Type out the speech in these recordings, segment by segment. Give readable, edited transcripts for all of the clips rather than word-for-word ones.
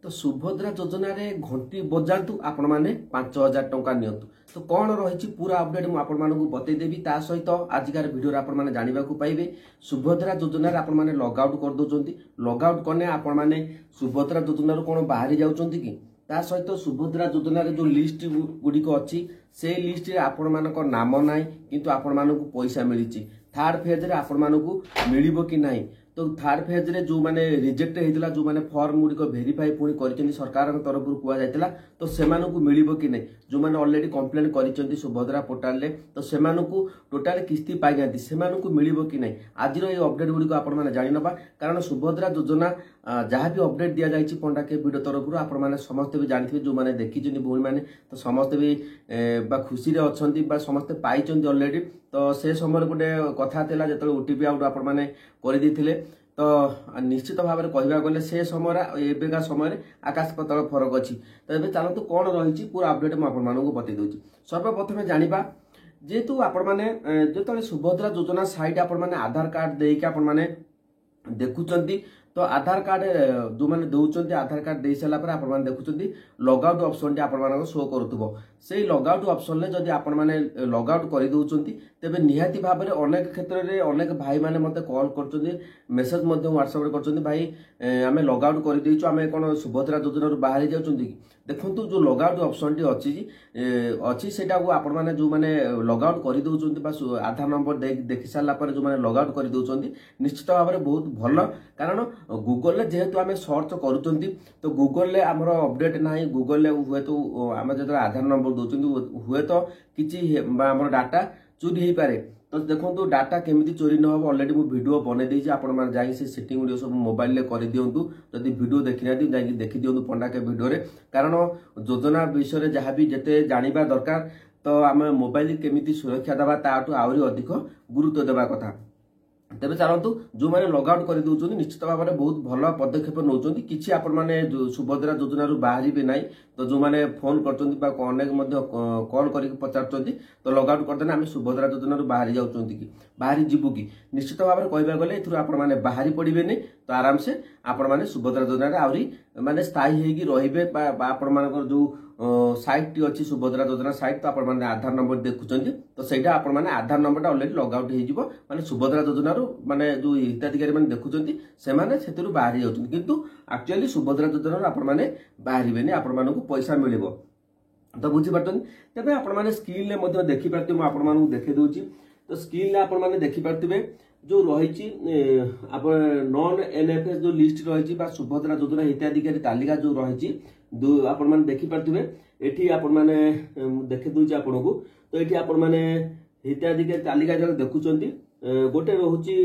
तो सुभद्रा योजना रे घंटी बजातु आपण मैंने 5000 टंका नियंतु। तो कौन रही पूरा अपडेट मुझे बतईदेवी ता सहित आजिकार भिडियो आपण मैंने जानवा पाइबे। सुभद्रा योजना आपण मैंने लग आउट कर दौरान लग आउट कने आपण मैंने सुभद्रा योजना कौन बाहरी जाउछंती कि ता सहित सुभद्रा योजना रे जो लिस्ट गुड़िक अच्छी से लिस्ट आपण मान नाम ना किंतु आपण मानक पैसा मिली थर्ड फेज रे आपण मानक मिलिबो कि नहीं। तो थर्ड फेज रे जो माने रिजेक्ट होता जो माने फॉर्म गुड़िक भेरीफाई पुणी कर सरकार तरफ कहुला तो सेमानकु मिलिबो कि नहीं। जो माने ऑलरेडी कंप्लेन करिसेंती सुभद्रा पोर्टाल रे तो सेमानकु टोटाल किस्ती पाई जाती सेमानकु मिलिबो कि नहीं। आज ये अपडेट गुड़िक आपण माने जानि नबा कारण सुभद्रा योजना जहाँ भी अपडेट दिया जाइछि पंडा के वीडियो तरफ आपण माने समस्त भी जानिथिबे जो माने देखिछन्ती भूल माने तो समस्त भी खुशी रे अछंती समस्त पाइछन्ती ऑलरेडी। तो से समय गोटे कथा थिला जेतले ओटीपी आउट आपण माने करि दिथिले तो निश्चित भाव में कहवा गले से समय एवेका समय आकाश पताल फरक अच्छी। तो ये चलतु कौन रही पूरा अपडेट मुझे बतई दूसरी। सर्वप्रथम जाना जेहेतु आपण मैंने जो सुभद्रा योजना साइट आपण मैंने आधार कार्ड देके आपण मैंने देखुंत तो आधार कार्ड जो मैंने दौरान आधार कार्ड दे सारा पर आपण देखुं लग आउट ऑप्शन टी आपण शो करुव से लग आउट ऑप्शन जदि आपण मैंने लग आउट कर दौरान तेरे निहाती भाव में अनेक क्षेत्र में अनेक भाई मैंने मत कॉल कर मेसेज व्हाट्सएप कर भाई आम लग आउट कर देचु आम कौन सुभद्रा योजना बाहरी जाऊँ कि देखो जो लग आउट ऑप्शन टी अच्छी से आपण मैंने जो मैंने लग आउट कर दौरान आधार नंबर देखी सारापर जो मैंने लग आउट कर दौरान निश्चित भाव में बहुत भल कारण गूगल जेहेतु आम सर्च करुँच तो गूगल आमर अपडेट ना गूगल हुए तो आम जो आधार नंबर दौरान हुए तो किसी आम डाटा चोरी हो पारे। तो देखो डाटा केमी चोरी न हो ऑलरेडी मुझे वीडियो बनई देती आपण जा सेटिंग गुड़ सब मोबाइल में कर दिंतु जदि वीडियो देखी ना जा देखी दिंतु पंडा के वीडियो कारण योजना विषय जहाँ भी जिते जाना दरकार तो आम मोबाइल केमी सुरक्षा देवा ताठू आहरी अधिक गुरुत्व देवा कथा। तेरे चलतु जो मैंने लग आउट कर दौरान निश्चित भाव में बहुत भल पदक्षेप नौकरी किसी आपण मैंने सुभद्रा योजना बाहरी भी ना तो जो मैंने फोन करनेक कॉल कर पचार तो लग आउट करदे आम सुभद्रा योजना बाहरी जाऊँ कि बाहरी जीवु कि निश्चित भाव में कहवा गले ए बाहरी पड़े नहीं तो आराम से आपण मैंने सुभद्रा योजना आहरी माने स्थायी होगी आपण मान जो साइट टी अच्छी सुभद्रा योजना साइट तो आपण आधार नंबर देखुं तो सहीटा आपण मैंने आधार नंबर ऑलरेडी लग आउट हो माने सुभद्रा योजना माने जो हिताधिकारी मैंने देखुं से बाहरी जाऊँ किंतु एक्चुअली सुभद्रा योजना आपण मैंने बाहर आपण मानक पैसा मिल तो बुझीपार्टी तेज आपण स्क्रीन में देखिपारे मुझे देखे दूसरी तो स्क्रीन में आपण मैंने देखिपारे जो रही नॉन एनएफएस जो लिस्ट रही सुभद्रा योजना हिताधिकारी तालिका जो रही आपण मैंने देखिपारे ये आपण मैंने देखे दूसरी आपन को तो ये आपण मैंने हिताधिकारी तालिका जो देखुं गोटे रोचे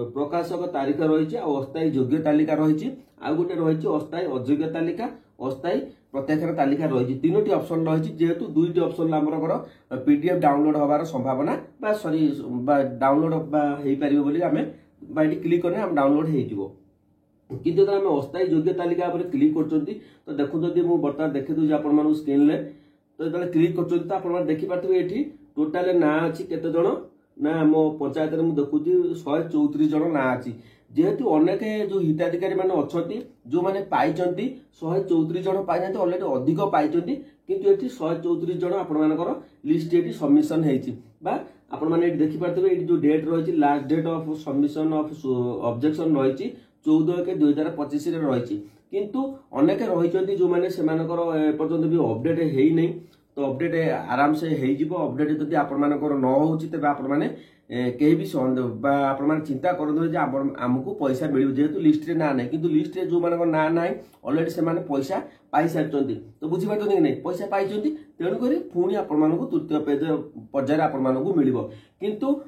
प्रकाशक तारीख रही अस्थायी योग्य तालिका रही आ गोटे रही अस्थायी अयोग्य तालिका अस्थायी प्रत्याख्यान तालिका रही तीनोटी ऑप्शन रही जेहेतु दुईटी ऑप्शन आमर पीडीएफ डाउनलोड होबार संभावना सॉरी डाउनलोड हो पारिबो बोली आमे बाइटी क्लिक करने हम डाउनलोड हो किंतु आम अस्थायी योग्य तालिका क्लिक करछंती तो देखो जदि मु बर्तमान देखि दूची आपण मानु स्क्रीन ले तो जब क्लिक करछंती तो आपण देखि पारथबे एठी टोटल ना अछि केते जण ना मो पंचायत रे मु देखुची 134 जण ना अछि जेहेतु अनेक जो हिताधिकारी माने अछंती जो माने पाइचंती 134 जण पाइ जाते ऑलरेडी अधिक पाइचंती किंतु एठी 134 जण आपण मानकर लिस्ट एठी सबमिशन हेछि बा आपण माने एठी देखि पारथबे एठी जो डेट रहिछि last date of submission of objection रहिछि 14/1/2025 रे रहिछि किंतु अनेक रहिचंती जो माने सेमानकर पर्यंत भी अपडेट हेइ नै तो अपडेट आराम से हो अपडेट जब आपण न हो तेज आपण मैंने कहीं भी आपण मैंने चिंता करें आमको पैसा मिल जेहेतु लिस्ट रे ना ना कि लिस्ट रे जो मान ना ना ऑलरेडी से पैसा पाई सारी तो बुझीपार कि नहीं पैसा पाई तेणुक पुणी आपण तृतीय पेज पर्यायर आपण मिल किंतु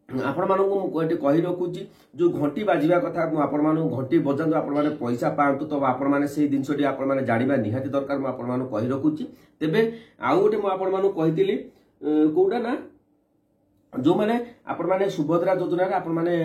आपण मानक कही रखुची जो घंटी बाजिबा कथा आपण मानक घंटी बजातु आपण माने पैसा पातु तो आपण माने से जिनसटी आपण माने जानिबा निहाती दरकार मु आपण मानक कही रखुची तेबे आउ गोटे मु आपण मानक कहितली कोडा ना जो माने आपण माने सुभद्रा योजना आपण माने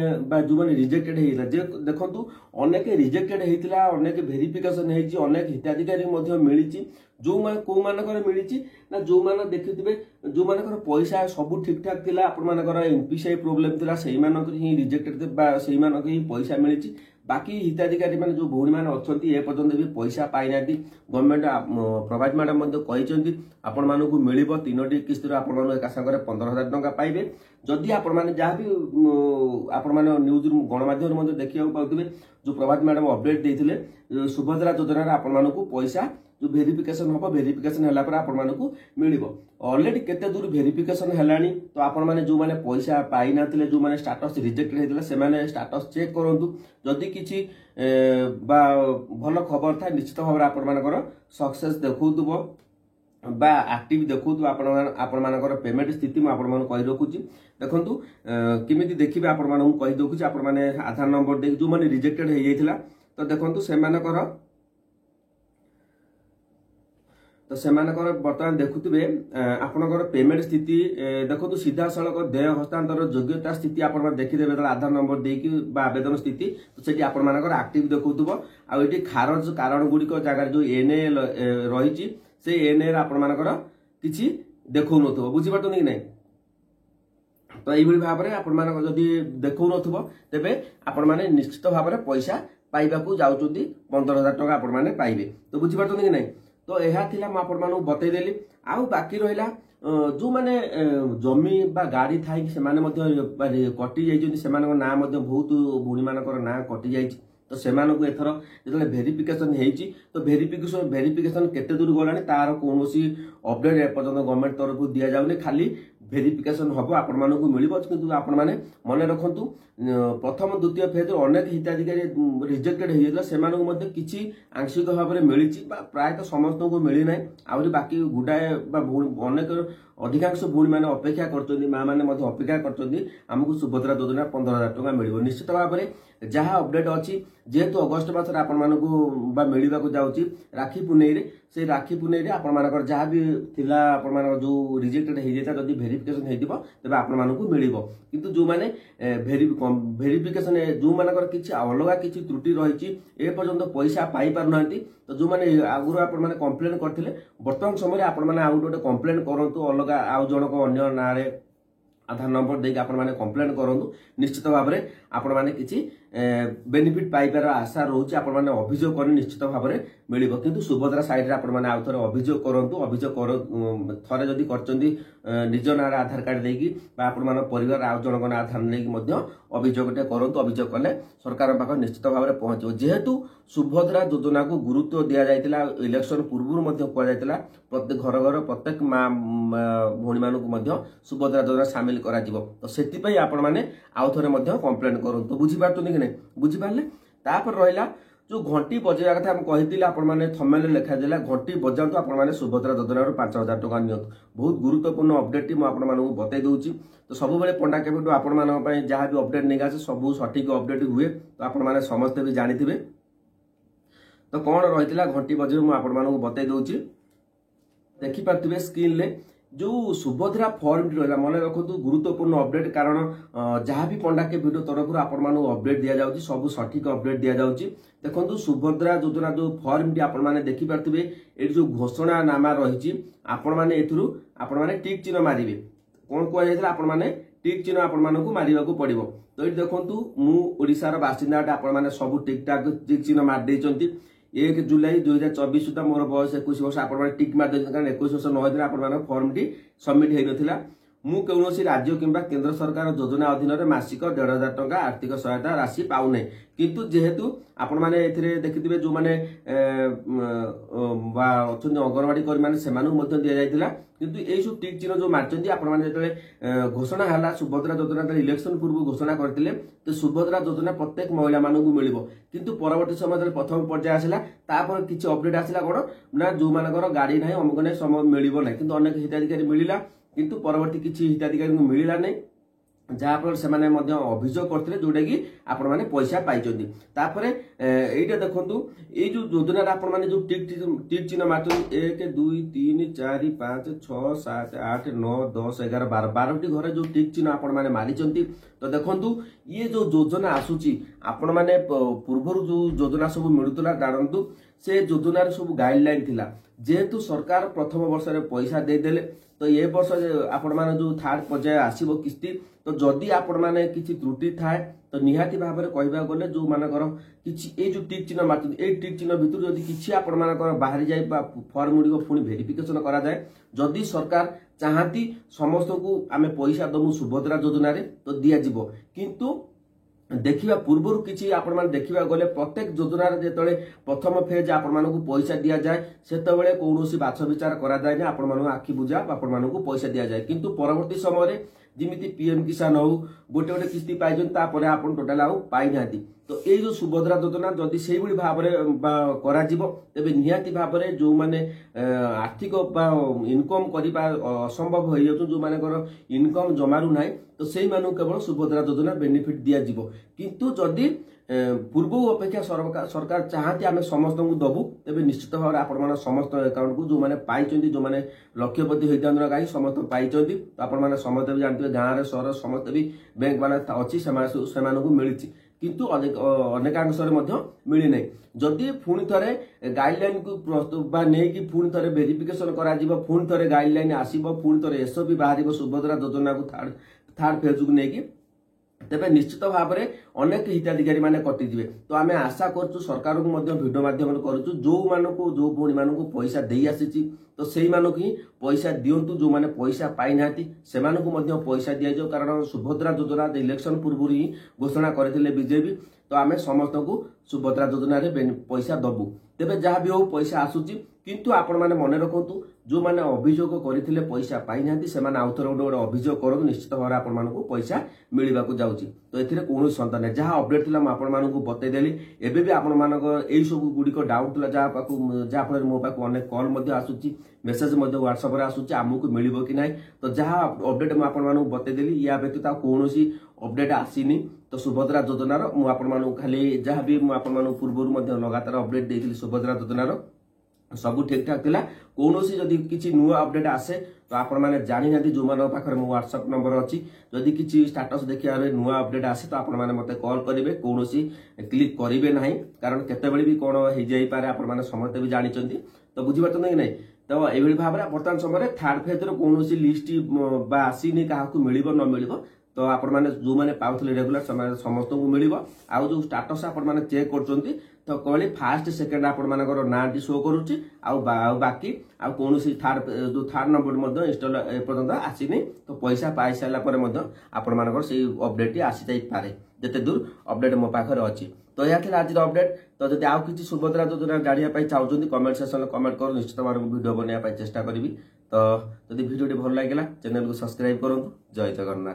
जो माने रिजेक्टेड हेइला जे देखंतु अनेक रिजेक्टेड हेइतिला अनेक वेरिफिकेशन हेइची अनेक हिताधिकारी मध्ये मिलिची जो मान को मानकर मिलिची ना जो मान देखिथिबे जो मानकर पैसा सब ठीक ठाक थिला आपण मानकर एनपीसीआई प्रॉब्लम थिला सेही मानकर ही रिजेक्टेड बा सेही मानकर ही पैसा मिलिची बाकी हिताधिकारी मैंने जो भौणी मैंने अच्छा ए पर्यंत भी पैसा पाई ना गवर्नमेंट प्रभात मैडम आपण मानक मिल 3टी किस्त एका सागर 15,000 टंका पाइबे जदि आपण मैंने जहाँ भी आपण मैंने न्यूज गणमाध्यम देखा पाते जो प्रभात मैडम अपडेट देते सुभद्रा योजना आपण मानक पैसा जो भेरिफिकेशन हम भेरिफिकेशन है आपण मानक मिल ऑलरेडी केते दूर भेरिफिकेशन है तो आपण मैंने जो मैंने पैसा पाई ना जो मैंने स्टाटस रिजेक्टेड होता से मैंने स्टाटस चेक करूँ जदि किसी भल खबर था निश्चित भाव में आपण मानकर सक्सेस देखौथबो बा एक्टिव देखौथबो आपण मानकर पेमेंट स्थिति मु आपण मान कहि रखुची देखंतु किमिति देखिबे आपण मान कहि दउची आपण माने आधार नंबर दे जो माने रिजेक्टेड हे जाइथिला तो देखंतु से मानकर तो सेमानकर बर्तमान देखुथिबे आपनकर पेमेंट स्थिति देखो सीधा सड़क देय हस्तांतर योग्यता स्थिति आपण देखिदेबे आधार नंबर देकी बा आवेदन स्थिति तो सेठी आपण मानकर एक्टिव देखुथबो आ एठी खारज कारण गुडी को जगह जो एनए रहिची से एनए आपण मानकर किछि देखौ नथबो बुझि पड़तनी कि नै तो एई भली भाबरे आपण मानक जदी देखौ नथबो तेबे आपण माने निश्चित भाबरे पैसा पाइबाकू जाउचुंदी 15,000 टका आपण माने पाइबे तो बुझि पड़तनी कि नै तो यह थिला म आपण मानू बतैदेली आउ बाकी रहिला जो माने जमी बा गाड़ी थाई से माने मध्ये कटि जाइछन से मानक ना मध्ये बहुत भूणी मानकर ना कटि जाइछ तो से मानक एथर जेतले वेरिफिकेशन हेइची तो वेरिफिकेशन केते दूर गलानी तार कोनोसी अपडेट ए पर्यंत गवर्नमेंट तरफ दिया जाउनी खाली वेरिफिकेशन हबो आपण मानकू मिलिबो किंतु आपण माने मने रखंतु प्रथम द्वितीय फेज अनेक हिताधिकारी रिजेक्टेड हो जाता से मध्ये किछि आंशिक भाव में मिली प्रायतः समस्त को मिली ना आहरी बाकी गुडाए अनेक अधिकांश भूणी मैंने अपेक्षा कर माँ मैंने अपेक्षा करमको सुभद्रा योजना 15,000 टंका मिल निश्चित भाव में जहाँ अपडेट अच्छी जेहेतु अगस्ट मासरे आपण मिलवा जाऊँगी राखी पुनई से राखी पुनई आपण मानकर जहाँ भी थिला आपण मानकर जो रिजेक्टेड हो जाता जब वेरिफिकेशन होइतिबो तेबे आपण मानकू मिलिबो किंतु जो माने वेरिफिकेशन जो मानकर किछि अलगा किछि त्रुटि रहिछि ए पर्यंत पैसा पाई पार नांती तो जो माने आगुर आपण माने कंप्लेन करथिले वर्तमान समय आपण माने आउ गोटे कंप्लेन करंतु अलगा आउ जनक अन्य नारे आधार नंबर देके आपण माने कंप्लेन करंतु निश्चित भाव में आपण माने किछि बेनिफिट पाई पार आशा रहउछि आपण माने अभियोग कर निश्चित भाव में मिलिबो किंतु सुभद्रा साइड रे आपण माने आउ थरे अभियोग करंतु अभियोग कर थरे जदी करचंदी निज नार आधार कार्ड देकी बा आपण माने परिवार आउ जनक आधार नेकी मध्य अभियोगटे करंतु अभियोग कले सरकार पाख निश्चित भाव में पहुंचो जेहेतु सुभद्रा योजना को गुरुत्व दिया जायतिला इलेक्शन पूर्व मध्य कुआ जायतिला प्रत्येक घर घर प्रत्येक माँ भौणी मानकू मध्य सुभद्रा योजना सामिल करा जिवो तो सेति पई आपण माने आउ थरे मध्य कंप्लेन करंतु बुझि पारतुनी कि नै बुझि पारले तापर रहिला जो घंटी बजेवा कथा हम कहिदिला आपण माने थंबनेल लेखा देला घंटी बजांतु आपण माने सुभद्रा योजना रो 5,000 टका नियंतु बहुत गुरुत्वपूर्ण अपडेट मु आपण मानकू बतै दउची तो सब बेले पंडा केबेटू आपण मानक पई जहां भी अपडेट नेगा से सब सठिक अपडेट हुए तो आपण माने समस्त भी जानिथिबे तो कौन रही घंटी बजे मुझे आपको बतई दूची देखी पार्थिबे स्क्रीन ले जो सुभद्रा फॉर्म रहा मन रखु गुरुत्वपूर्ण अपडेट कारण जहाँ भी पंडा के वीडियो तरफ आपण मानू अपडेट दि जाउची सब सठिक अपडेट दि जाउची देखंतु सुभद्रा योजना जो फॉर्म टी आपण माने देखि पार्थिबे ए जो घोषणा नामा रही आपण माने एथुरु आपण माने टिक चिन्ह मारिबे कोन कुआ जायतला आपण माने टिक चिन्ह आपण मानकू मारिबाकू पड़िबो तो ये देखंतु मु ओडिसा रो बासिंदा आपण माने सब टिक चिन्ह मार देइचंती 1 जुलाई 2024 सुधा मोर बयस 21 वर्ष आपण टिक मार देइछन कारण 21 वर्ष 9 दिन आपण फॉर्म टी सबमिट हेइ नथिला मु कौनसी राज्य किंबा केंद्र सरकार योजना अधीन में मासिक 1,500 टंका आर्थिक सहायता राशि पाउने किंतु जेहेतु आपण माने एथिरे देखिथिबे जो माने बा अछन अंगनवाड़ी कर्मी माने सेमानु मध्य दिया जायतिला किंतु एई सब टिक चिन्ह जो मारचंदी आपण माने जेतले घोषणा हला सुभद्रा योजना इलेक्शन पूर्व घोषणा करथिले तो सुभद्रा योजना प्रत्येक महिला मानकू मिलिबो किंतु परवर्ती समय प्रथम पर्याय आसिला तापर किछि अपडेट आसिला कोन ना जो मानकर गाड़ी नाही अमुक नै समय मिलिबो नै किंतु अनेक हिताधिकारी मिलिला किंतु परवर्ती किछि हिताधिकारी को मिलिला नै जहाँफल से अभियोग करते जोटा कि आपण मैंने पैसा पाई तापर यहीटा देखु ये जो योजना आपण मैंने जो टिक चिन्ह मार 1 2 3 4 5 6 7 8 9 10 11 12 घर जो टिक चिन्ह आपण मैंने मारी तो देखु ये जो योजना आसूची आपण मैंने पूर्व जो योजना सब मिलूला जानतु से योजनार सब गाइडलाइन थिला जेहेतु सरकार प्रथम वर्ष रे पैसा देदेले तो ये वर्ष आपण माने जो थर्ड पर्याय आसीबो किस्ती तो जदि आपण माने किछि त्रुटि थाए तो निहाती भाव में कहबा गले जो मानकर किछि ए जो टिक चिन्ह मारते ए टिक चिन्ह भितर जदि किछि आपण मानकर बाहरी जाय बा फॉर्म गुडी को पुनी वेरिफिकेशन करा जाए जदि सरकार चाहती समस्त को आमे पैसा दमु सुभद्रा योजना रे तो दिया जिवो किंतु देखिबा पूर्वरु किछि आपण माने देखिबा गले प्रत्येक योजना रे जेतळे प्रथम फेज आपण मानकु पैसा दिया जाए सेतबेले कोनोसी बाछ विचार करा जाय ना आपण मानकु आखि बुझा आपण मानकु पैसा दिया जाए किंतु परवर्ती समय रे जिमिति पीएम किसान हो गोटे गोटे किस्ती पाइजन तापरे आपण टोटल आउ पाइ नाती तो ए जो सुभद्रा योजना जदि सेही भली भाव रे करा जिवो तबे निहाती भाव रे जो माने आर्थिक इनकम करिबा असंभव होई जो जो माने कर इनकम जमारू नाही तो सेही मानु केवल सुभद्रा योजना बेनिफिट दिया जिवो किंतु जदि पूर्व अपेक्षा सरकार चाहती आम समस्त को दबू तेज निश्चित भाव आपण मैंने समस्त अकाउंट को जो मैंने पाई जो मैंने लक्षपति होता गाई समस्त पाई तो आपण मैंने समस्त भी जानते गाँव सहर समस्त भी बैंक मान अच्छी से मिली किंतु अनेकांश मिली ना जदि पुणी थे गाइडलाइन को प्रस्तुत नहीं पुणी थे वेरिफिकेशन करा पुणी थे गाइडलाइन आसब पुणी थे एसओपी बाहर सुभद्रा योजना को थर्ड फेज को लेकिन तेबे निश्चित भाव में अनेक हिताधिकारी माने कटिଯିवे तो आमे आशा करछु सरकार को मध्ये वीडियो माध्यम करछु जो मानको जो भूणी मानको पैसा देई आसीची तो सेही मानको ही पैसा दियंतु जो माने पैसा पाई नाती से मानको मध्ये पैसा दिया जो कारण सुभद्रा योजना इलेक्शन पूर्व ही घोषणा करथिले बीजेपी तो आमे समस्त को सुभद्रा योजना रे पैसा दबु तेबे जहाँ भी हो पैसा आसुची किंतु आपण माने मने रखंतु जो माने अभियोग करथिले पैसा पाई नाती से माने आउथर गोटे अभियोग करु निश्चित भाव आपण मानको पैसा मिलवा को जाउची तो एथिरे कोनो संता नै जहाँ अपडेट थिला म आपण मानको बतै देली एबे भी आपण मानको एई सब गुडी को डाउट थिला जहाँ फल मो पाक अनेक कॉल मध्ये आसुची मेसेज मध्ये व्हाट्सएप रे आसुची आमुको मिलिबो कि नै तो जहाँ अपडेट म आपण मानको बतै देली या व्यतीत कोनोसी अपडेट आसीनी तो सुभद्रा योजना रो मु आपण मानको खाली जहाँ भी मु आपण मानको पूर्वरु मध्ये लगातार अपडेट देथिली सुभद्रा योजना रो सब ठीक ठाक थिला कोनोसी जदि किछि नुवा अपडेट आसे तो आपण माने जानि नाती जो मान पाखरे मो व्हाट्सएप नंबर अछि जदि किछि स्टेटस देखिया रे नुवा अपडेट आसे तो आपण माने मते कॉल करिवे कोनोसी क्लिक करिवे नाही कारण केते बेली भी कोन हे जाई पारे आपण माने समते भी जानि चंती तो बुझि पत नै नै तो एबेली भाबरे वर्तमान समय थर्ड फेज रो कोनोसी लिस्ट बा आसीनी काहा को मिलिबो न मिलिबो तो आपण माने जो माने पाउथले रेगुलर समस्त को मिलिबो आ जो स्टेटस आपण माने चेक करचंती तो कहली फास्ट सेकेंड आपण मानकर नाटी शो करूची बाकी आ कोनोसी थर्ड जो थर्ड नंबर मध्ये इंस्टॉल ए पर्यंत आसीनी तो पैसा पाई साला पर मध्ये आपण मानकर से अपडेट आसी जाई पारे जते दूर अपडेट मो पाखरे अछि तो या थिला आज अपडेट तो जदि आउ किछि सुभद्रा योजना जानिया पाई चाहउछन्ती कमेंट सेक्शन में कमेंट करू निश्चित भाव वीडियो बनैया पाई चेष्टा करबी तो जदि वीडियो भल लागला चैनल को सब्सक्राइब करंतु जय जगन्नाथ।